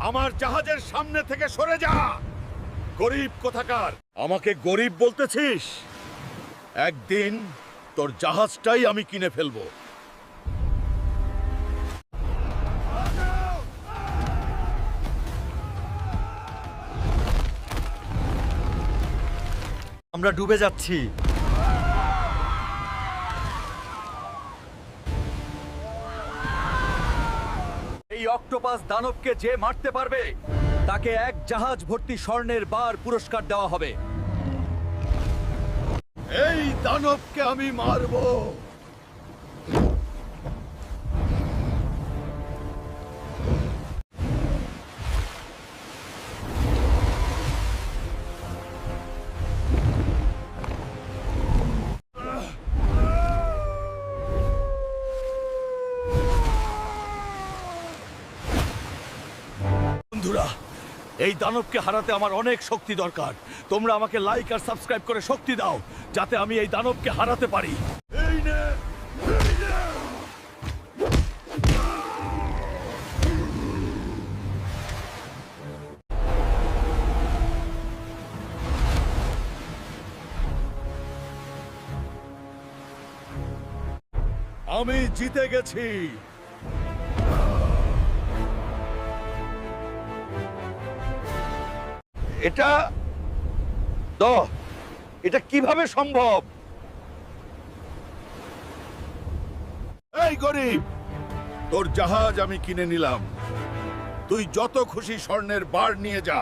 আমার জাহাজের সামনে থেকে সরে যা। গরিব কোথাকার, আমাকে গরিব বলতেছিস? একদিন তোর জাহাজটাই আমি কিনে ফেলবো। আমরা ডুবে যাচ্ছি। এই অক্টোপাস দানবকে যে মারতে পারবে তাকে এক জাহাজ ভর্তি স্বর্ণের বার পুরস্কার দেওয়া হবে। এই দানবকে আমি মারবো। বন্ধুরা, এই দানবকে হারাতে আমার অনেক শক্তি দরকার। তোমরা আমাকে লাইক আর সাবস্ক্রাইব করে শক্তি দাও, যাতে আমি এই দানবকে হারাতে পারি। এই নে, এই নে। আমি জিতে গেছি। এটা কিভাবে সম্ভব? এই গরিব, তোর জাহাজ আমি কিনে নিলাম। তুই যত খুশি স্বর্ণের বার নিয়ে যা।